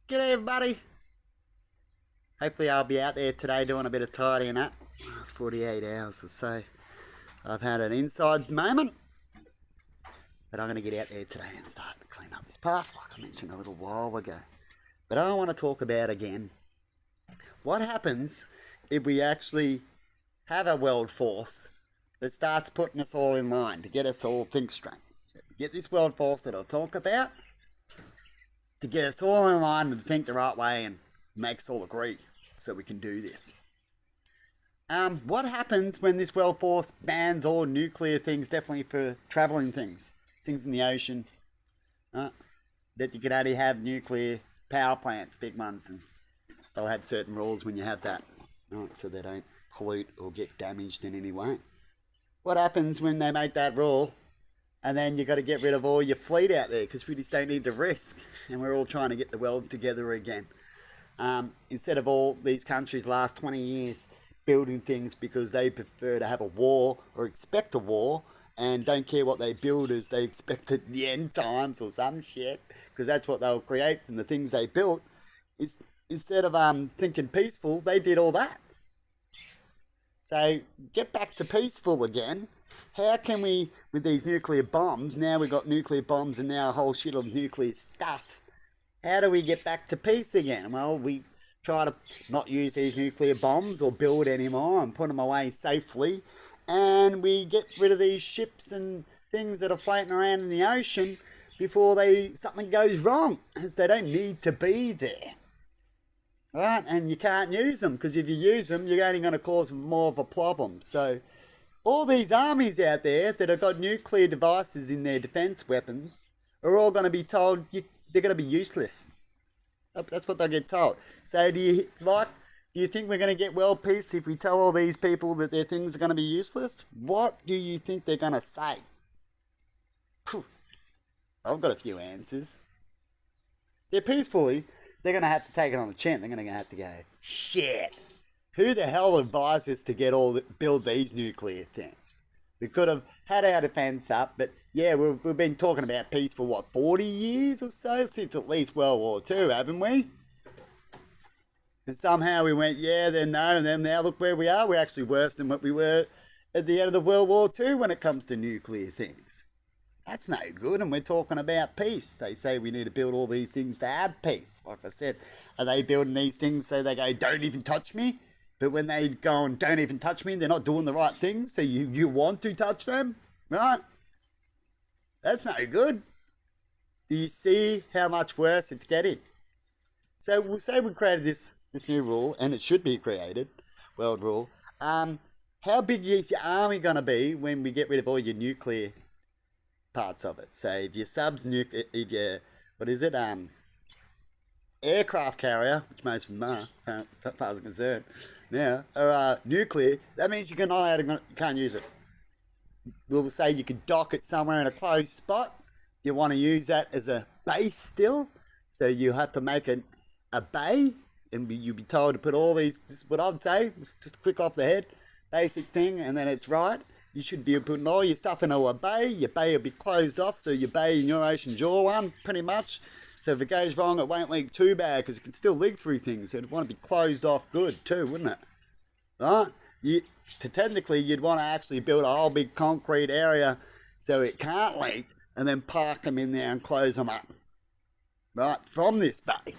G'day everybody. Hopefully I'll be out there today doing a bit of tidying up. Last 48 hours or so. I've had an inside moment. But I'm going to get out there today and start to clean up this path like I mentioned a little while ago. But I want to talk about again what happens if we actually have a world force that starts putting us all in line to get us all think straight. So get this world force that I'll talk about to get us all in line and think the right way and make us all agree so we can do this. What happens when this world force bans all nuclear things, definitely for travelling things in the ocean, that you can only have nuclear power plants, big ones, and they'll have certain rules when you have that, so they don't pollute or get damaged in any way. What happens when they make that rule and then you got to get rid of all your fleet out there because we just don't need the risk and we're all trying to get the world together again? Instead of all these countries last 20 years building things because they prefer to have a war or expect a war and don't care what they build as they expect at the end times or some shit, because that's what they'll create from the things they built. Instead of thinking peaceful, they did all that. So get back to peaceful again. How can we, with these nuclear bombs, now we've got nuclear bombs and now a whole shit of nuclear stuff, how do we get back to peace again? Well, we try to not use these nuclear bombs or build anymore and put them away safely, and we get rid of these ships and things that are floating around in the ocean before something goes wrong, as they don't need to be there. Right? And you can't use them, because if you use them, you're only going to cause more of a problem. So all these armies out there that have got nuclear devices in their defense weapons are all going to be told they're going to be useless. That's what they'll get told. So do you think we're going to get world peace if we tell all these people that their things are going to be useless? What do you think they're going to say? I've got a few answers. They're peacefully, they're going to have to take it on the chin. They're going to have to go, shit, who the hell advised us to build these nuclear things? We could have had our defence up, but yeah, we've been talking about peace for 40 years or so, since at least World War II, haven't we? And somehow we went, yeah, then no, and then now look where we are. We're actually worse than what we were at the end of the World War II when it comes to nuclear things. That's no good, and we're talking about peace. They say we need to build all these things to have peace. Like I said, are they building these things so they go, don't even touch me? But when they go and don't even touch me, they're not doing the right thing, so you want to touch them, right? That's no good. Do you see how much worse it's getting? So we'll say we created this new rule, and it should be created, world rule. How big is your army going to be when we get rid of all your nuclear parts of it? So if your if your, aircraft carrier, which most of them are, as far as I'm concerned, now, are nuclear, that means you can't use it. We'll say you could dock it somewhere in a closed spot. You want to use that as a base still, so you have to make a bay, and you'll be told to put all these, just what I'd say, just quick off the head, basic thing, and then it's right. You should be putting all your stuff into a bay. Your bay will be closed off, so your bay in your ocean's your one, pretty much. So if it goes wrong, it won't leak too bad, because it can still leak through things. So it'd want to be closed off good too, wouldn't it? Right? Technically, you'd want to actually build a whole big concrete area so it can't leak, and then park them in there and close them up, right, from this bay.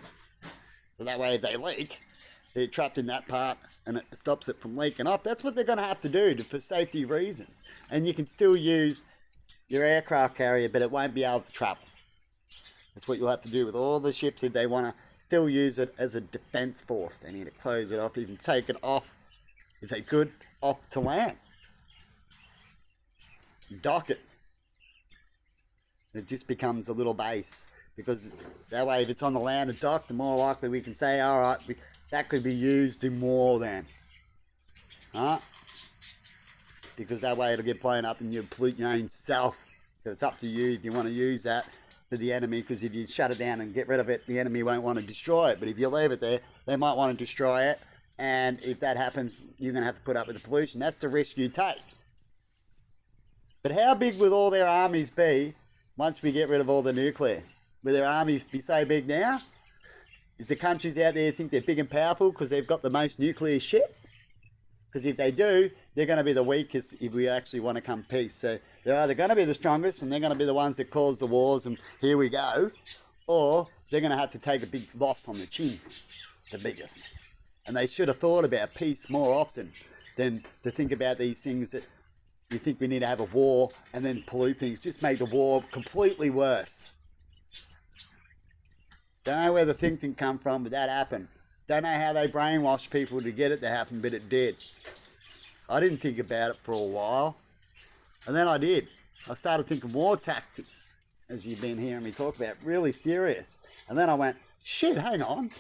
So that way if they leak, they're trapped in that part and it stops it from leaking off. That's what they're going to have to do for safety reasons. And you can still use your aircraft carrier, but it won't be able to travel. That's what you'll have to do with all the ships if they want to still use it as a defense force. They need to close it off, even take it off, if they could, off to land. Dock it. It just becomes a little base, because that way if it's on the land and docked, the more likely we can say, all right, that could be used in more than. Because that way it'll get blown up and you'll pollute your own self. So it's up to you if you want to use that for the enemy, because if you shut it down and get rid of it, the enemy won't want to destroy it. But if you leave it there, they might want to destroy it. And if that happens, you're going to have to put up with the pollution. That's the risk you take. But how big will all their armies be once we get rid of all the nuclear? Will their armies be so big now? Is the countries out there think they're big and powerful because they've got the most nuclear shit? Because if they do, they're going to be the weakest if we actually want to come peace. So they're either going to be the strongest and they're going to be the ones that cause the wars and here we go, or they're going to have to take a big loss on the chin, the biggest. And they should have thought about peace more often than to think about these things that you think we need to have a war and then pollute things. Just make the war completely worse. Don't know where the thinking come from, but that happened. Don't know how they brainwashed people to get it to happen, but it did. I didn't think about it for a while. And then I did. I started thinking war tactics, as you've been hearing me talk about, really serious. And then I went, shit, hang on.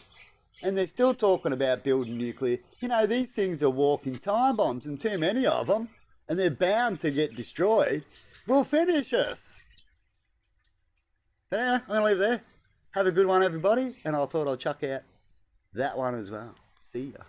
And they're still talking about building nuclear. You know, these things are walking time bombs, and too many of them, and they're bound to get destroyed, will finish us. But anyway, I'm going to leave it there. Have a good one, everybody. And I thought I'd chuck out that one as well. See ya.